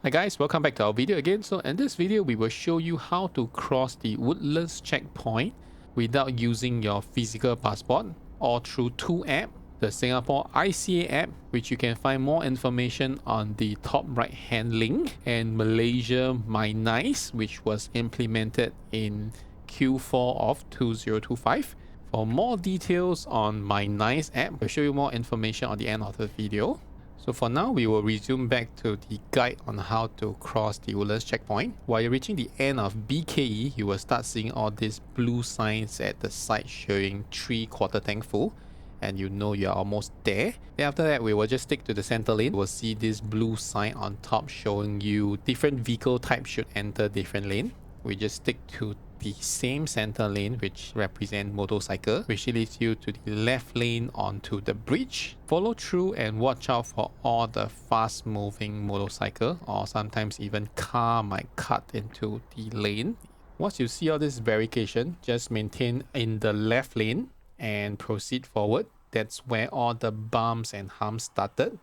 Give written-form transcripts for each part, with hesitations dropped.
Hi guys, welcome back to our video again. So in this video, we will show you how to cross the Woodlands Checkpoint without using your physical passport or through two apps. The Singapore ICA app, which you can find more information on the top right hand link, and Malaysia MyNiise, which was implemented in Q4 of 2025. For more details on MyNiise app, we'll show you more information on the end of the video. So for now, we will resume back to the guide on how to cross the Woodlands checkpoint. While you're reaching the end of BKE, you will start seeing all these blue signs at the side showing 3/4 tank full, and you know you're almost there. Then after that, we will just stick to the center lane. We'll see this blue sign on top showing you different vehicle types should enter different lane. We just stick to the same center lane, which represent motorcycle, which leads you to the left lane onto the bridge. Follow through and watch out for all the fast moving motorcycle, or sometimes even car might cut into the lane. Once you see all this barricade, just maintain in the left lane and proceed forward. That's where all the bumps and humps started.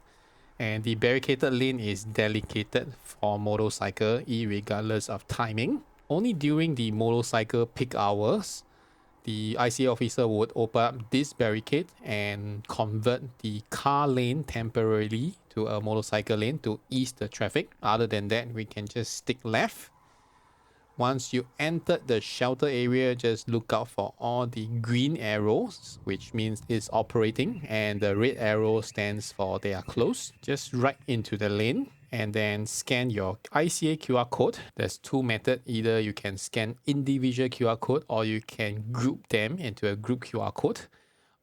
And the barricaded lane is dedicated for motorcycle, irregardless of timing. Only during the motorcycle peak hours, the ICA officer would open up this barricade and convert the car lane temporarily to a motorcycle lane to ease the traffic. Other than that, we can just stick left. Once you enter the shelter area, just look out for all the green arrows, which means it's operating, and the red arrow stands for they are closed. Just right into the lane and then scan your ICA QR code. There's two methods. Either you can scan individual QR code, or you can group them into a group QR code,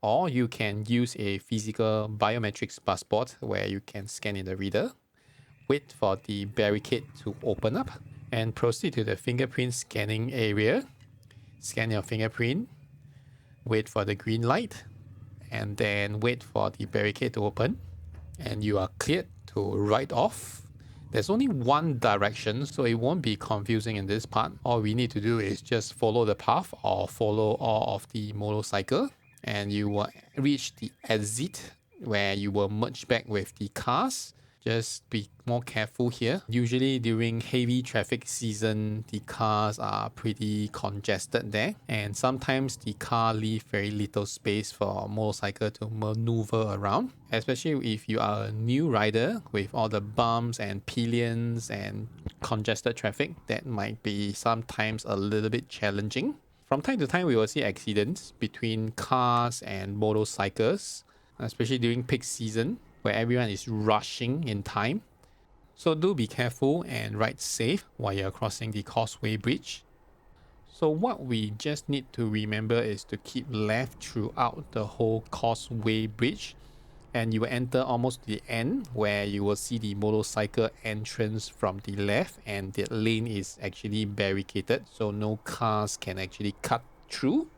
or you can use a physical biometrics passport where you can scan in the reader. Wait for the barricade to open up and proceed to the fingerprint scanning area. Scan your fingerprint, wait for the green light, and then wait for the barricade to open, and you are cleared to ride off. There's only one direction, so it won't be confusing in this part. All we need to do is just follow the path or follow all of the motorcycle, and you will reach the exit where you will merge back with the cars. Just be more careful here. Usually during heavy traffic season, the cars are pretty congested there, and sometimes the car leave very little space for motorcycle to maneuver around, especially if you are a new rider with all the bumps and pillions and congested traffic. That might be sometimes a little bit challenging. From time to time, we will see accidents between cars and motorcycles, especially during peak season, where everyone is rushing in time. So do be careful and ride safe while you're crossing the Causeway bridge. So what we just need to remember is to keep left throughout the whole Causeway bridge, and you will enter almost the end where you will see the motorcycle entrance from the left, and the lane is actually barricaded, so no cars can actually cut through.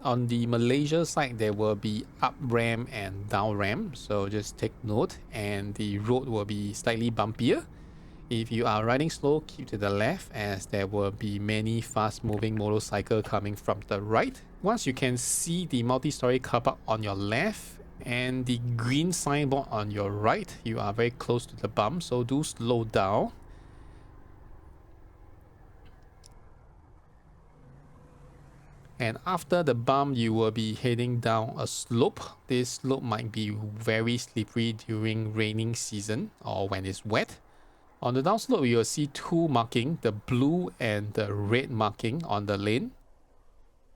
On the Malaysia side, there will be up ramp and down ramp, so just take note, and the road will be slightly bumpier. If you are riding slow, keep to the left, as there will be many fast moving motorcycles coming from the right. Once you can see the multi-story car park on your left and the green signboard on your right, you are very close to the bump, so do slow down. And after the bump, you will be heading down a slope. This slope might be very slippery during raining season or when it's wet. On the downslope, you will see two marking, the blue and the red marking on the lane.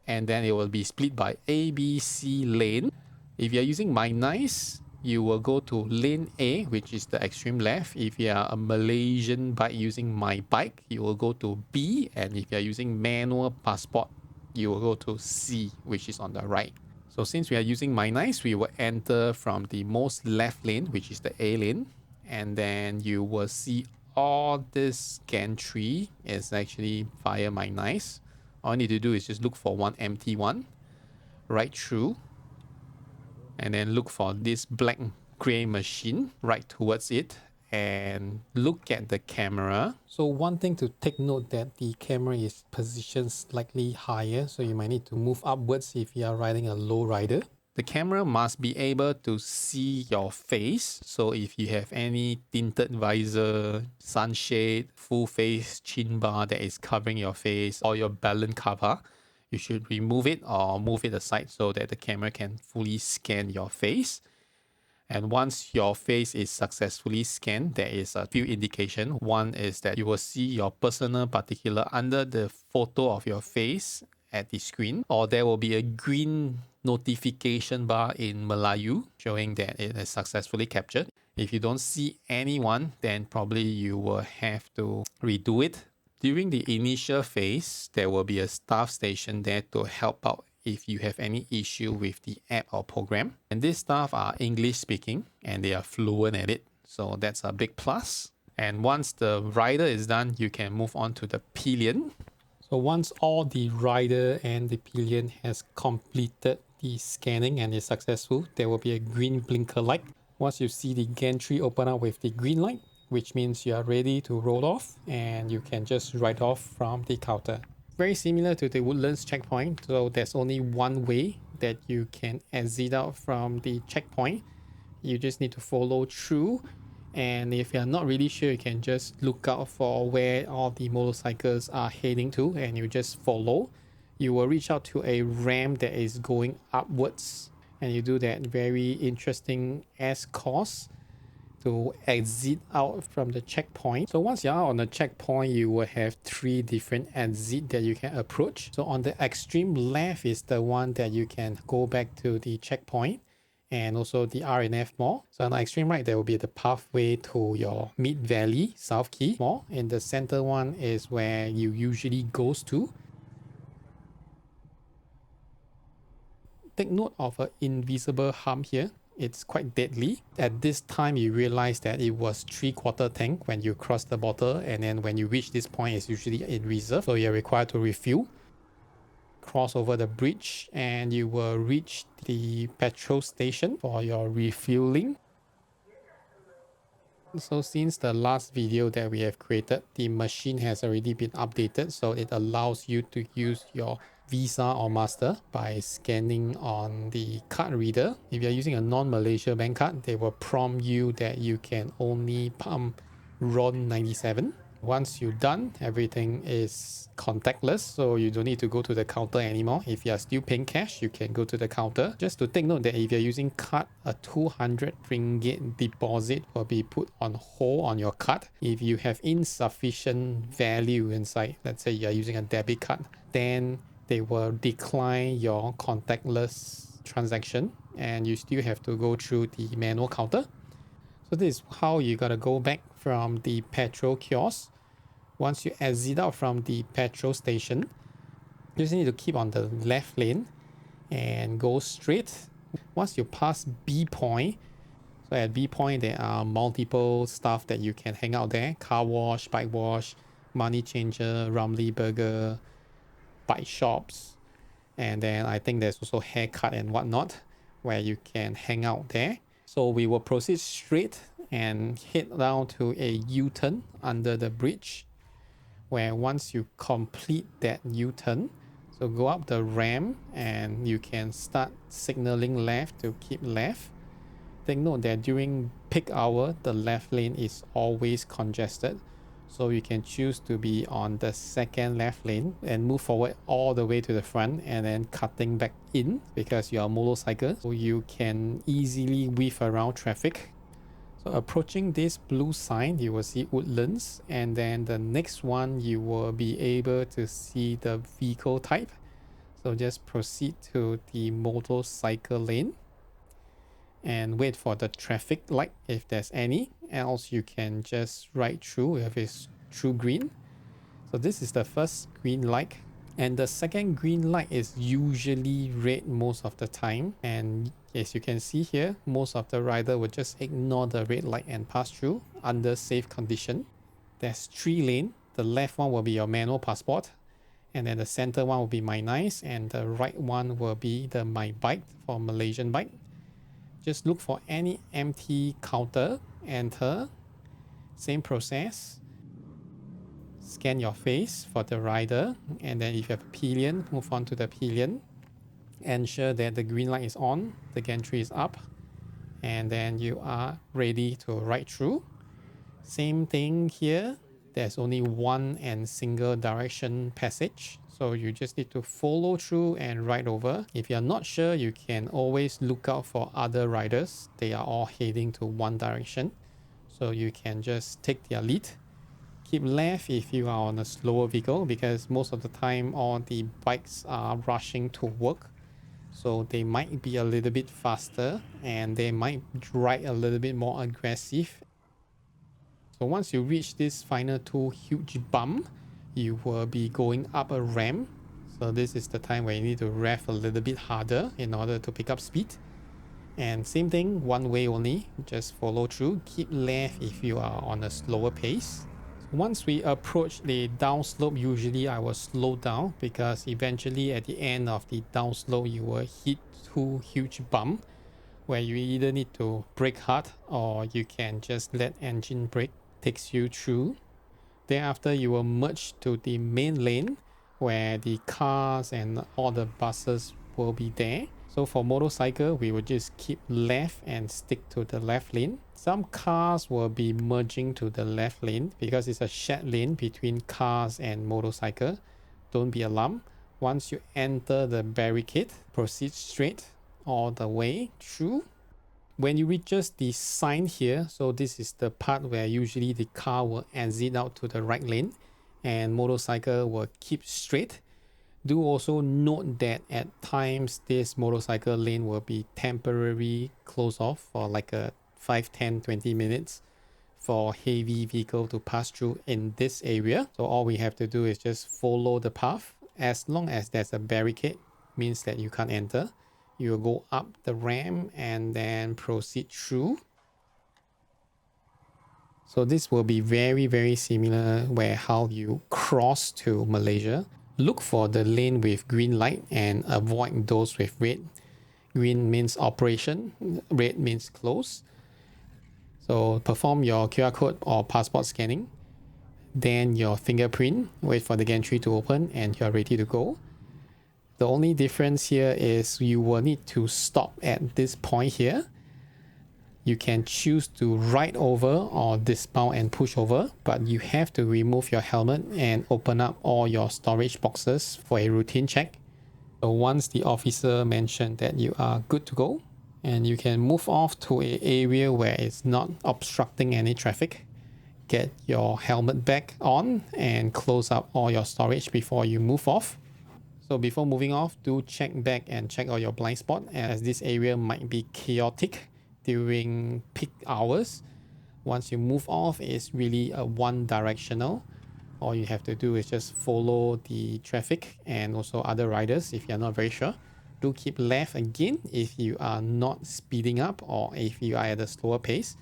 And then it will be split by A, B, C lane. If you are using MyNiise, you will go to lane A, which is the extreme left. If you are a Malaysian bike using My Bike, you will go to B. And if you are using manual passport, you will go to C, which is on the right. So since we are using MyNiise, we will enter from the most left lane, which is the A lane, and then you will see all this gantry is actually via MyNiise. All you need to do is just look for one empty one, right through, and then look for this black gray machine right towards it, and look at the camera. So one thing to take note that the camera is positioned slightly higher, so you might need to move upwards if you are riding a low rider. The camera must be able to see your face. So if you have any tinted visor, sunshade, full face chin bar that is covering your face, or your balloon cover, you should remove it or move it aside so that the camera can fully scan your face. And once your face is successfully scanned, there is a few indications. One is that you will see your personal particular under the photo of your face at the screen, or there will be a green notification bar in Melayu showing that it is successfully captured. If you don't see anyone, then probably you will have to redo it. During the initial phase, there will be a staff station there to help out if you have any issue with the app or program. And these staff are English speaking and they are fluent at it. So that's a big plus. And once the rider is done, you can move on to the pillion. So once all the rider and the pillion has completed the scanning and is successful, there will be a green blinker light. Once you see the gantry open up with the green light, which means you are ready to roll off and you can just ride off from the counter. Very similar to the Woodlands checkpoint, so there's only one way that you can exit out from the checkpoint. You just need to follow through, and if you're not really sure, you can just look out for where all the motorcycles are heading to and you just follow. You will reach out to a ramp that is going upwards, and you do that very interesting S-course to exit out from the checkpoint. So once you're out on the checkpoint, you will have 3 different exits that you can approach. So on the extreme left is the one that you can go back to the checkpoint and also the R&F Mall. So on the extreme right, there will be the pathway to your Mid Valley South Key Mall. And the center one is where you usually goes to. Take note of an invisible hump here. It's quite deadly. At this time, you realize that it was 3/4 tank when you cross the border, and then when you reach this point, it's usually in reserve, so you're required to refuel. Cross over the bridge, and you will reach the petrol station for your refueling. So since the last video that we have created, the machine has already been updated, so it allows you to use your Visa or Master by scanning on the card reader. If you're using a non-Malaysia bank card, they will prompt you that you can only pump RON 97. Once you're done, everything is contactless, so you don't need to go to the counter anymore. If you are still paying cash, you can go to the counter. Just to take note that if you're using card, a 200 ringgit deposit will be put on hold on your card. If you have insufficient value inside, let's say you're using a debit card, then they will decline your contactless transaction and you still have to go through the manual counter. So this is how you gotta go back from the petrol kiosk. Once you exit out from the petrol station, you just need to keep on the left lane and go straight. Once you pass B point, so at B point there are multiple stuff that you can hang out there: car wash, bike wash, money changer, Ramly burger, bike shops, and then I think there's also haircut and whatnot where you can hang out there. So we will proceed straight and head down to a U-turn under the bridge, where once you complete that U-turn, so go up the ramp and you can start signaling left to keep left. Take note that during peak hour, the left lane is always congested. So you can choose to be on the second left lane and move forward all the way to the front and then cutting back in because you are a motorcycle. So you can easily weave around traffic. So approaching this blue sign, you will see Woodlands, and then the next one you will be able to see the vehicle type. So just proceed to the motorcycle lane and wait for the traffic light if there's any, else you can just ride through if it's through green. So this is the first green light, and the second green light is usually red most of the time, and as you can see here, most of the rider will just ignore the red light and pass through under safe condition. There's 3 lanes. The left one will be your manual passport, and then the center one will be MyNiise, and the right one will be the My Bike for Malaysian bike. Just look for any empty counter, enter, same process. Scan your face for the rider, and then if you have a pillion, move on to the pillion. Ensure that the green light is on, the gantry is up, and then you are ready to ride through. Same thing here. There's only one and single direction passage, so you just need to follow through and ride over. If you're not sure, you can always look out for other riders. They are all heading to one direction, so you can just take their lead. Keep left if you are on a slower vehicle, because most of the time all the bikes are rushing to work, so they might be a little bit faster and they might ride a little bit more aggressive. So once you reach this final two huge bump, you will be going up a ramp. So this is the time where you need to rev a little bit harder in order to pick up speed. And same thing, one way only, just follow through. Keep left if you are on a slower pace. Once we approach the downslope, usually I will slow down, because eventually at the end of the downslope you will hit two huge bumps where you either need to brake hard or you can just let engine brake takes you through. Thereafter you will merge to the main lane where the cars and all the buses will be there. So for motorcycle, we will just keep left and stick to the left lane. Some cars will be merging to the left lane because it's a shared lane between cars and motorcycle. Don't be alarmed. Once you enter the barricade, proceed straight all the way through. When you reaches the sign here, so this is the part where usually the car will exit out to the right lane and motorcycle will keep straight. Do also note that at times this motorcycle lane will be temporarily closed off for like a 5, 10, 20 minutes for heavy vehicle to pass through in this area. So all we have to do is just follow the path. As long as there's a barricade, means that you can't enter. You will go up the ramp and then proceed through. So this will be very similar where how you cross to Malaysia. Look for the lane with green light and avoid those with red. Green means operation, red means close. So perform your QR code or passport scanning, then your fingerprint, wait for the gantry to open and you're ready to go. The only difference here is you will need to stop at this point here. You can choose to ride over or dismount and push over, but you have to remove your helmet and open up all your storage boxes for a routine check. So once the officer mentioned that you are good to go, and you can move off to an area where it's not obstructing any traffic, get your helmet back on and close up all your storage before you move off. So before moving off, do check back and check out your blind spot, as this area might be chaotic during peak hours. Once you move off, it's really a one directional. All you have to do is just follow the traffic and also other riders if you're not very sure. Do keep left again if you are not speeding up or if you are at a slower pace,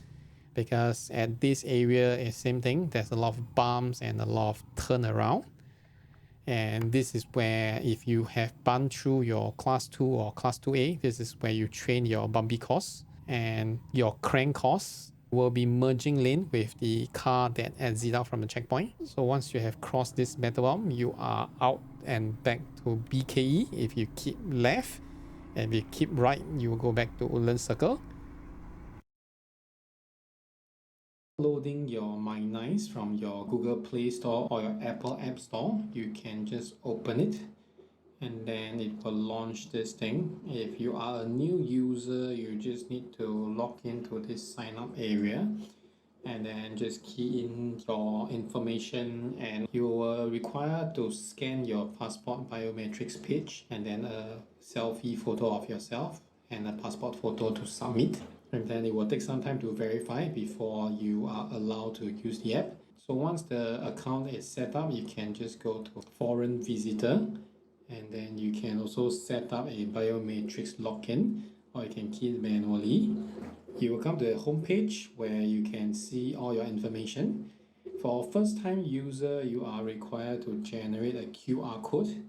because at this area it's same thing. There's a lot of bumps and a lot of turnaround. And this is where if you have gone through your class 2 or class 2A, this is where you train your bumpy course, and your crank course will be merging lane with the car that exit out from the checkpoint. So once you have crossed this metal bump, you are out and back to BKE if you keep left, and if you keep right, you will go back to Woodlands Circle. Loading your MyNiise from your Google Play Store or your Apple App Store, you can just open it and then it will launch this thing. If you are a new user, you just need to log into this sign up area and then just key in your information, and you will require to scan your passport biometrics page and then a selfie photo of yourself and a passport photo to submit, and then it will take some time to verify before you are allowed to use the app. So once the account is set up, you can just go to foreign visitor, and then you can also set up a biometrics login, or you can key it manually. You will come to the home page where you can see all your information. For first time user, you are required to generate a QR code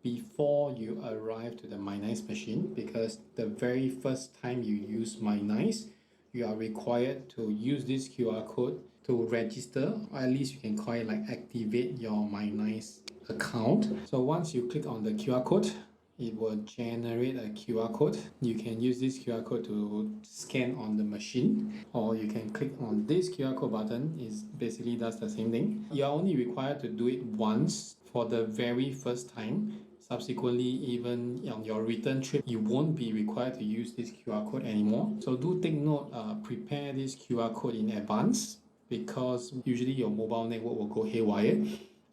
before you arrive to the MyNiise machine, because the very first time you use MyNiise, you are required to use this QR code to register, or at least you can call it like activate your MyNiise account. So once you click on the QR code, it will generate a QR code. You can use this QR code to scan on the machine, or you can click on this QR code button. It basically does the same thing. You're only required to do it once for the very first time. Subsequently, even on your return trip, you won't be required to use this QR code anymore. So do take note, prepare this QR code in advance, because usually your mobile network will go haywire.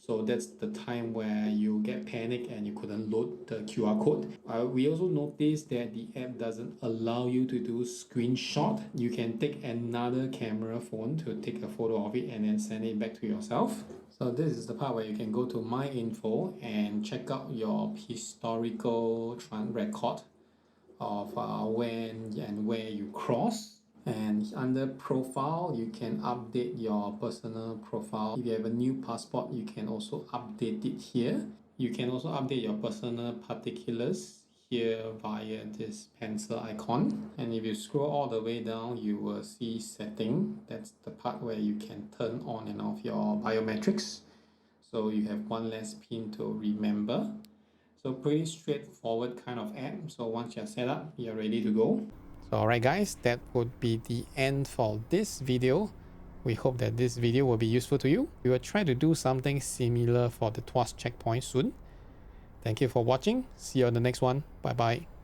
So that's the time where you get panicked and you couldn't load the QR code. We also noticed that the app doesn't allow you to do screenshot. You can take another camera phone to take a photo of it and then send it back to yourself. So this is the part where you can go to My Info and check out your historical record of when and where you cross. And under profile, you can update your personal profile. If you have a new passport, you can also update it here. You can also update your personal particulars here via this pencil icon. And if you scroll all the way down, you will see setting. That's the part where you can turn on and off your biometrics. So you have one less pin to remember. So pretty straightforward kind of app. So once you're set up, you're ready to go. So alright guys, that would be the end for this video. We hope that this video will be useful to you. We will try to do something similar for the Tuas checkpoint soon. Thank you for watching. See you on the next one. Bye bye.